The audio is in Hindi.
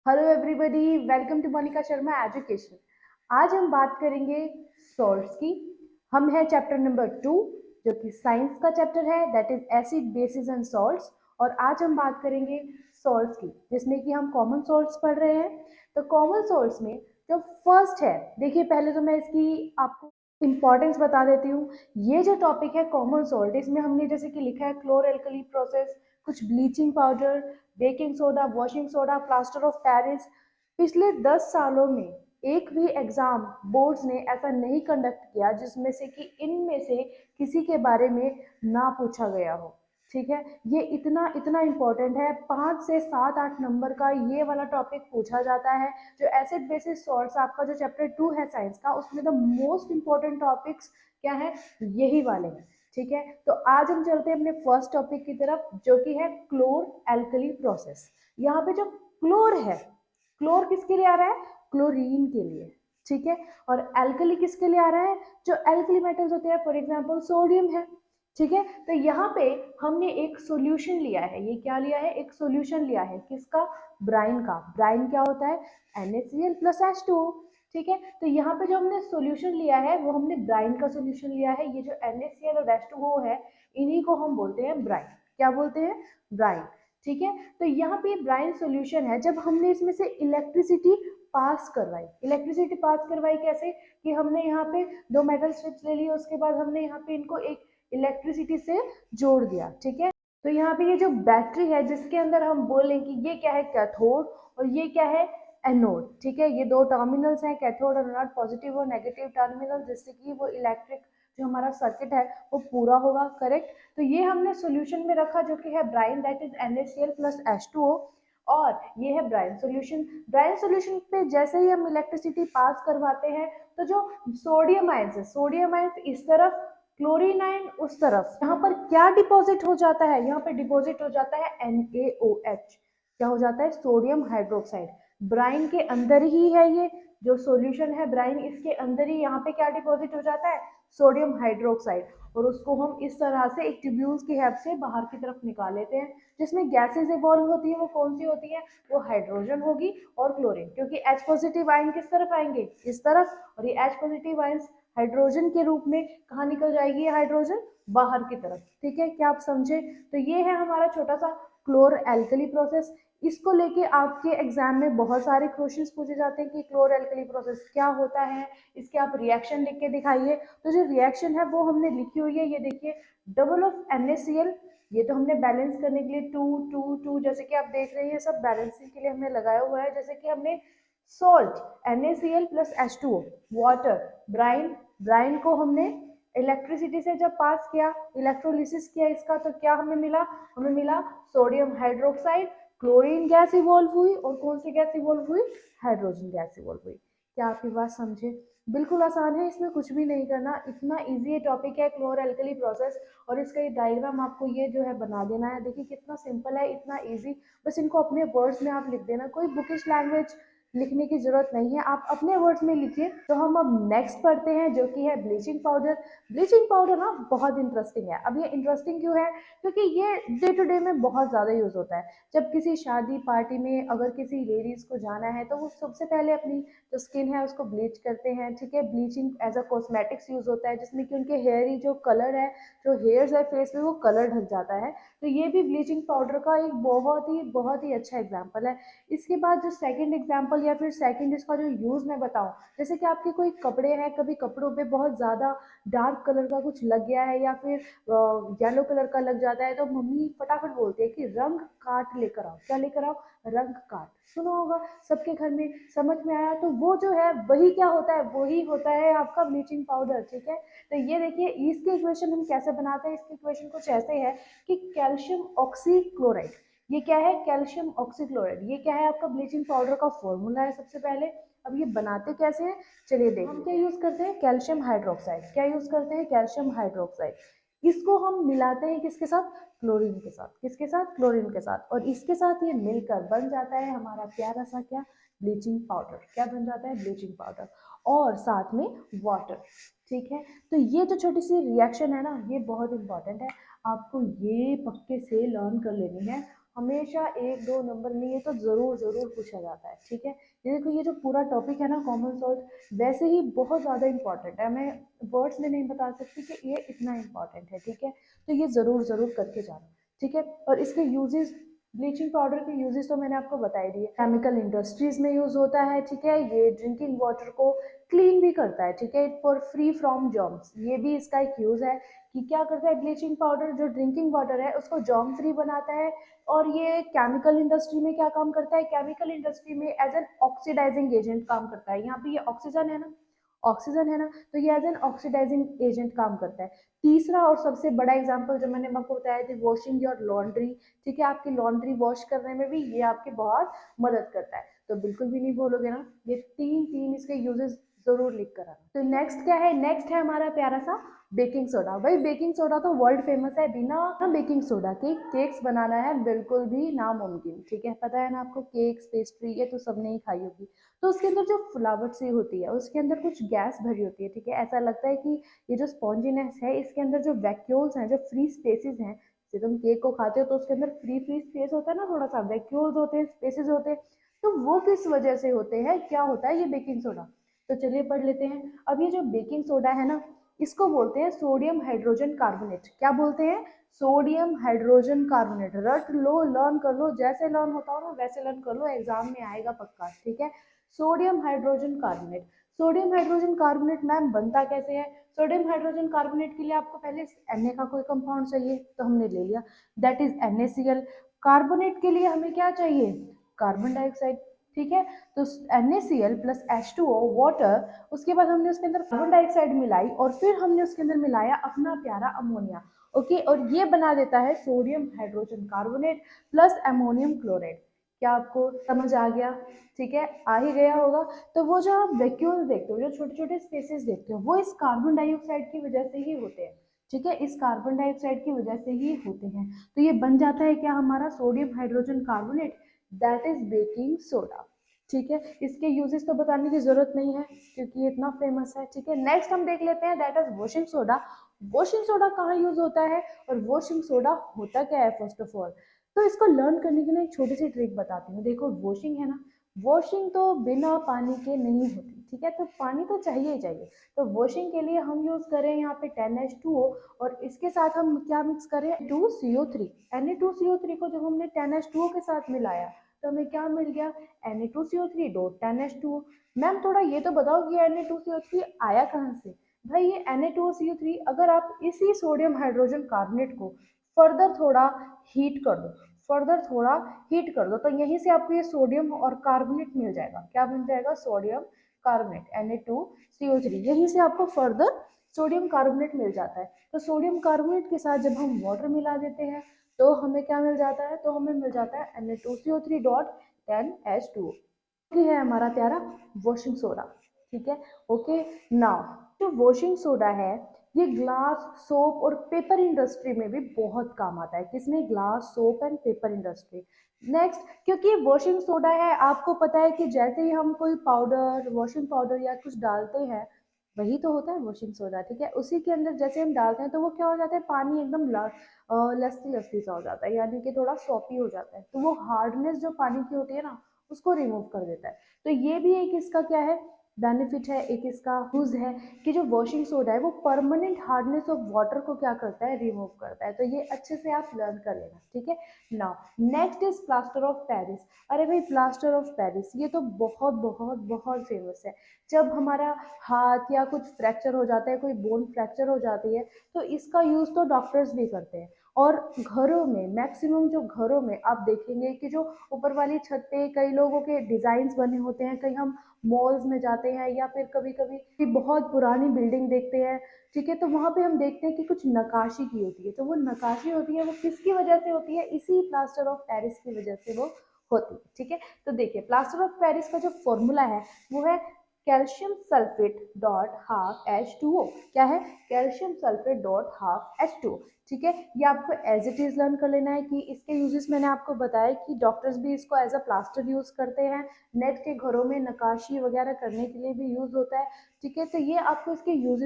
Hello everybody, welcome to Monika Sharma education. आज हम बात करेंगे सॉल्ट्स की। हम हैं चैप्टर नंबर 2, जो कि साइंस का चैप्टर है, that is acid basis and salts. और आज हम बात करेंगे सॉल्ट्स की, जिसमें कि हम कॉमन सॉल्ट्स पढ़ रहे हैं। तो कॉमन सॉल्ट्स में जो फर्स्ट है, देखिए पहले तो मैं इसकी आपको इंपॉर्टेंस बता देती हूँ। ये जो टॉपिक है कॉमन सॉल्ट, इसमें हमने जैसे कि लिखा है क्लोर एल्कली प्रोसेस, कुछ bleaching powder, baking soda, washing soda, plaster of Paris. पिछले 10 सालों में एक भी एग्जाम बोर्ड्स ने ऐसा नहीं कंडक्ट किया जिसमें से कि इनमें से किसी के बारे में ना पूछा गया हो। ठीक है, ये इतना इतना इम्पोर्टेंट है। 5 से 7 8 नंबर का ये वाला टॉपिक पूछा जाता है। जो एसिड बेसिस सॉल्ट्स आपका जो चैप्टर 2 है साइंस का, उसमें द मोस्ट इम्पोर्टेंट टॉपिक्स क्या है, यही वाले हैं। ठीक है, तो आज हम चलते हैं अपने फर्स्ट टॉपिक की तरफ, जो कि है क्लोर एल्कली प्रोसेस। यहाँ पे जो क्लोर है, क्लोर किसके लिए आ रहा है, क्लोरीन के लिए। ठीक है, और एल्कली किसके लिए आ रहा है, जो एल्कली मेटल्स होते हैं, फॉर एग्जांपल सोडियम है। ठीक है, तो यहाँ पे हमने एक सॉल्यूशन लिया है। ये क्या लिया है, एक सॉल्यूशन लिया है, किसका, ब्राइन का। ब्राइन क्या होता है, NaCl प्लस H2O। ठीक है, तो यहाँ पे जो हमने सॉल्यूशन लिया है वो हमने ब्राइन का सॉल्यूशन लिया है। ये जो NaCl और H2O है, इन्हीं को हम बोलते हैं ब्राइन। क्या बोलते हैं, ब्राइन। ठीक है, तो यहाँ पे ब्राइन सॉल्यूशन है। जब हमने इसमें से इलेक्ट्रिसिटी पास करवाई, इलेक्ट्रिसिटी पास करवाई कैसे, कि हमने यहाँ पे दो मेटल स्ट्रिप्स ले लिए, उसके बाद हमने यहाँ पे इनको एक इलेक्ट्रिसिटी से जोड़ दिया। ठीक है, तो यहाँ पे ये जो बैटरी है, जिसके अंदर हम बोलें कि ये क्या है, कैथोड, और ये क्या है, एनोड। ठीक है, ये दो टर्मिनल्स हैं, कैथोड और एनोड, पॉजिटिव और नेगेटिव टर्मिनल, जिससे कि वो इलेक्ट्रिक जो हमारा सर्किट है वो पूरा होगा। करेक्ट, तो ये हमने सॉल्यूशन में रखा, जो कि है brine, that is NaCl plus H2O। और ये है ब्राइन सॉल्यूशन। ब्राइन सॉल्यूशन पे जैसे ही हम इलेक्ट्रिसिटी पास करवाते हैं, तो जो सोडियम आयंस है, सोडियम आयंस इस तरफ, क्लोरीन आयन उस तरफ, यहाँ पर क्या डिपॉजिट हो जाता है, यहाँ पे डिपॉजिट हो जाता है NaOH। क्या हो जाता है, सोडियम हाइड्रोक्साइड। ब्राइन के अंदर ही है ये जो सॉल्यूशन है ब्राइन, इसके अंदर ही यहाँ पे क्या डिपॉजिट हो जाता है, सोडियम हाइड्रोक्साइड। और उसको हम इस तरह से एक ट्यूब्यूल्स की हेल्प से बाहर की तरफ निकाल लेते हैं, जिसमें गैसेज इवॉल्व होती है। वो कौन सी होती है, वो हाइड्रोजन होगी और क्लोरीन, क्योंकि H पॉजिटिव आयन किस तरफ आएंगे, इस तरफ, और ये H पॉजिटिव आयन हाइड्रोजन के रूप में कहाँ निकल जाएगी, ये हाइड्रोजन बाहर की तरफ। ठीक है, क्या आप समझे। तो ये है हमारा छोटा सा क्लोर एल्कली प्रोसेस। इसको लेके आपके एग्जाम में बहुत सारे क्वेश्चंस पूछे जाते हैं कि क्लोर एल्कली प्रोसेस क्या होता है, इसके आप रिएक्शन लिख के दिखाइए। तो जो रिएक्शन है वो हमने लिखी हुई है, ये देखिए, डबल ऑफ NaCl। ये तो हमने बैलेंस करने के लिए 2 2 2, जैसे कि आप देख रहे हैं, सब बैलेंसिंग के लिए हमने लगाया हुआ है। जैसे कि हमने salt NaCl plus H2O, water, brine, brine को हमने इलेक्ट्रिसिटी से जब पास किया, इलेक्ट्रोलिसिस किया इसका, तो क्या हमें मिला, हमें मिला sodium hydroxide, chlorine gas evolve हुई, और कौन सी गैस इवॉल्व हुई, हाइड्रोजन गैस इवॉल्व हुई। क्या आपकी बात समझे, बिल्कुल आसान है, इसमें कुछ भी नहीं करना, इतना इजी ये टॉपिक है क्लोर एल्कली प्रोसेस। और इसका ये डायग्राम आपको ये जो है बना देना है। देखिए कितना सिंपल है, इतना इजी। बस इनको अपने वर्ड्स में आप लिख देना, कोई बुकिश लैंग्वेज लिखने की जरूरत नहीं है, आप अपने वर्ड्स में लिखिए। तो हम अब नेक्स्ट पढ़ते हैं, जो कि है ब्लीचिंग पाउडर। ब्लीचिंग पाउडर ना बहुत इंटरेस्टिंग है। अब ये इंटरेस्टिंग क्यों है, क्योंकि ये डे टू डे में बहुत ज़्यादा यूज़ होता है। जब किसी शादी पार्टी में अगर किसी लेडीज़ को जाना है, तो वो सबसे पहले अपनी जो स्किन है उसको ब्लीच करते हैं। ठीक है, bleaching as a cosmetics use होता है, जिसमें कि उनके हेयरी जो कलर है, जो हेयर्स है फेस पे, वो कलर ढक जाता है। तो ये भी ब्लीचिंग पाउडर का एक बहुत ही अच्छा एग्जाम्पल है। इसके बाद जो सेकंड एग्जाम्पल या फिर सेकंड इसका जो यूज़ मैं बताऊं, जैसे कि आपके कोई कपड़े हैं, कभी कपड़ों पे बहुत ज़्यादा डार्क कलर का कुछ लग गया है, या फिर येलो कलर का लग जाता है, तो मम्मी फटाफट बोलती है कि रंग काट लेकर आओ। क्या लेकर आओ, रंग काट। सुना होगा सबके घर में, समझ में आया। तो वो जो है वही क्या होता है, वही होता है आपका ब्लीचिंग पाउडर। ठीक है, तो ये देखिए इसके इक्वेशन हम कैसे बनाते हैं। इसके इक्वेशन कुछ ऐसे है कि कैल्शियम ऑक्सीक्लोराइड, ये क्या है, कैल्शियम ऑक्सीक्लोराइड, ये क्या है, आपका ब्लीचिंग पाउडर का फॉर्मूला है सबसे पहले। अब ये बनाते कैसे हैं, चलिए देख, हम क्या यूज करते हैं, कैल्शियम हाइड्रोक्साइड। क्या यूज करते हैं, कैल्शियम हाइड्रोक्साइड। इसको हम मिलाते हैं किसके साथ, क्लोरीन के साथ। किसके साथ, क्लोरीन के साथ। और इसके साथ ये मिलकर बन जाता है हमारा प्यारा सा क्या, ब्लीचिंग पाउडर। क्या बन जाता है, ब्लीचिंग पाउडर, और साथ में वाटर। ठीक है, तो ये जो छोटी सी रिएक्शन है ना, ये बहुत इंपॉर्टेंट है, आपको ये पक्के से लर्न कर लेनी है। हमेशा 1-2 नंबर में ये तो ज़रूर ज़रूर पूछा जाता है, ठीक है। ये देखो, ये जो पूरा टॉपिक है ना कॉमन सॉल्ट, वैसे ही बहुत ज़्यादा इंपॉर्टेंट है। मैं वर्ड्स में नहीं बता सकती कि ये इतना इंपॉर्टेंट है, ठीक है। तो ये ज़रूर ज़रूर करके जाना, ठीक है। और इसके यूजेस, ब्लीचिंग पाउडर के यूजेस तो मैंने आपको बता ही दिए। केमिकल इंडस्ट्रीज में यूज होता है, ठीक है। ये ड्रिंकिंग वाटर को क्लीन भी करता है, ठीक है, फॉर फ्री फ्रॉम जर्म्स। ये भी इसका एक यूज है कि क्या करता है ब्लीचिंग पाउडर, जो ड्रिंकिंग वाटर है उसको जर्म फ्री बनाता है। और ये केमिकल इंडस्ट्री में क्या काम करता है, केमिकल इंडस्ट्री में एज एन ऑक्सीडाइजिंग एजेंट काम करता है। यहाँ पे ये ऑक्सीजन है ना, ऑक्सीजन है ना, तो ये एज एन ऑक्सीडाइजिंग एजेंट काम करता है। तीसरा और सबसे बड़ा एग्जांपल जो मैंने आपको बताया थी, वॉशिंग योर लॉन्ड्री, ठीक है। आपकी लॉन्ड्री वॉश करने में भी ये आपकी बहुत मदद करता है। तो बिल्कुल भी नहीं भूलोगे ना, ये तीन तीन इसके यूजेस जरूर लिख कर आना। तो नेक्स्ट क्या है, नेक्स्ट है हमारा प्यारा सा बेकिंग सोडा। भाई बेकिंग सोडा तो वर्ल्ड फेमस है, बिना बेकिंग सोडा के केक्स बनाना है बिल्कुल भी नामुमकिन, ठीक है। पता है ना आपको, केक्स पेस्ट्री ये तो सबने ही खाई होगी। तो उसके अंदर जो फ्लावर सी होती है उसके अंदर कुछ गैस भरी होती है, ठीक है। ऐसा लगता है कि ये जो स्पॉन्जीनेस है इसके अंदर जो वैक्यूल्स हैं, जो फ्री स्पेसेस हैं, जैसे तुम केक को खाते हो तो उसके अंदर फ्री फ्री स्पेस होता है ना, थोड़ा सा वैक्यूल्स होते हैं, स्पेसेस होते हैं। तो वो किस वजह से होते हैं, क्या होता है ये बेकिंग सोडा। तो चलिए पढ़ लेते हैं। अब ये जो बेकिंग सोडा है ना, इसको बोलते हैं सोडियम हाइड्रोजन कार्बोनेट। क्या बोलते हैं, सोडियम हाइड्रोजन कार्बोनेट। रट लो, लर्न कर लो, जैसे लर्न होता हो ना वैसे लर्न कर लो, एग्जाम में आएगा पक्का, ठीक है। Sodium hydrogen carbonate. Sodium hydrogen carbonate ma'am बनता कैसे है। सोडियम हाइड्रोजन कार्बोनेट के लिए आपको पहले Na का कोई कंपाउंड चाहिए, तो हमने ले लिया, दैट इज NaCl। कार्बोनेट के लिए हमें क्या चाहिए, कार्बन डाइऑक्साइड, ठीक है। तो NaCl प्लस H2O वाटर, उसके बाद हमने उसके अंदर कार्बन डाइऑक्साइड मिलाई और फिर हमने उसके अंदर मिलाया अपना प्यारा अमोनिया, ओके। और ये बना देता है sodium hydrogen carbonate plus ammonium chloride. क्या आपको समझ आ गया, ठीक है, आ ही गया होगा। तो वो जो आप वैक्यूल देखते हो, जो छोटे छोटे स्पेसेस देखते हो, वो इस कार्बन डाइऑक्साइड की वजह से ही होते हैं, ठीक है। इस कार्बन डाइऑक्साइड की वजह से ही होते हैं। तो ये बन जाता है क्या हमारा sodium hydrogen carbonate, that is baking soda, ठीक है। इसके यूजेस तो बताने की जरूरत नहीं है क्योंकि ये इतना फेमस है, ठीक है। नेक्स्ट हम देख लेते हैं, that is washing soda. Washing soda कहाँ यूज होता है और वॉशिंग सोडा होता क्या है फर्स्ट ऑफ ऑल। तो इसको लर्न करने की ना एक छोटी सी ट्रिक बताती हूँ। देखो वॉशिंग है ना, वॉशिंग तो बिना पानी के नहीं होती, ठीक है। तो पानी तो चाहिए ही चाहिए। तो वॉशिंग के लिए हम यूज करें यहाँ पे 10H2O और इसके साथ हम क्या मिक्स करें, 2CO3। Na2CO3 को जब हमने 10H2O के साथ मिलाया तो हमें क्या मिल गया, Na2CO3 डॉट 10H2O। मैम थोड़ा ये तो बताओ कि Na2CO3 आया कहाँ से। भाई ये Na2CO3 अगर आप इसी सोडियम हाइड्रोजन कार्बोनेट को फर्दर थोड़ा हीट कर दो, फर्दर थोड़ा हीट कर दो, तो यहीं से आपको ये सोडियम और कार्बोनेट मिल जाएगा। क्या मिल जाएगा, सोडियम कार्बोनेट Na2CO3। यहीं से आपको फर्दर सोडियम कार्बोनेट मिल जाता है। तो सोडियम कार्बोनेट के साथ जब हम वाटर मिला देते हैं तो हमें क्या मिल जाता है, तो हमें मिल जाता है Na2CO3 डॉट 10H2O, ये है हमारा प्यारा वॉशिंग सोडा, ठीक है। ओके, नाउ जो वॉशिंग सोडा है ये ग्लास, सोप और पेपर इंडस्ट्री में भी बहुत काम आता है। किसमें, glass, soap and paper industry. Next, क्योंकि वॉशिंग सोडा है, आपको पता है कि जैसे ही हम कोई पाउडर, वॉशिंग पाउडर या कुछ डालते हैं, वही तो होता है वॉशिंग सोडा, ठीक है। उसी के अंदर जैसे हम डालते हैं तो वो क्या हो जाता है, पानी एकदम लस्सी लस्सी सा हो जाता है, यानी कि थोड़ा सॉपी हो जाता है। तो वो हार्डनेस जो पानी की होती है ना उसको रिमूव कर देता है। तो ये भी एक इसका क्या है, बेनिफिट है, एक इसका यूज है कि जो वॉशिंग सोडा है वो परमानेंट हार्डनेस ऑफ वाटर को क्या करता है, रिमूव करता है। तो ये अच्छे से आप लर्न कर लेना, ठीक है। Now next is plaster of Paris. अरे भाई प्लास्टर ऑफ पेरिस ये तो बहुत बहुत बहुत फेमस है। जब हमारा हाथ या कुछ फ्रैक्चर हो जाता है, कोई बोन फ्रैक्चर हो जाती है, तो इसका यूज तो डॉक्टर्स भी करते हैं। और घरों में, मैक्सिमम जो घरों में आप देखेंगे कि जो ऊपर वाली छत पे कई लोगों के डिजाइन बने होते हैं, कहीं हम मॉल्स में जाते हैं या फिर कभी कभी बहुत पुरानी बिल्डिंग देखते हैं, ठीक है। तो वहां पे हम देखते हैं कि कुछ नक्काशी की होती है। तो वो नक्काशी होती है, वो किसकी वजह से होती है, इसी प्लास्टर ऑफ पेरिस की वजह से वो होती है, ठीक है। तो देखिए प्लास्टर ऑफ पेरिस का जो फॉर्मूला है वो है calcium sulphate dot half H2O। क्या है, calcium sulphate dot half H2O, ठीक है। ये आपको एज इट इज लर्न कर लेना है कि इसके यूजेस मैंने आपको बताया कि डॉक्टर्स भी इसको एज अ प्लास्टर यूज करते हैं, नेट के घरों में नक्काशी वगैरह करने के लिए भी यूज होता है, ठीक है। तो ये आपको इसके यूजेस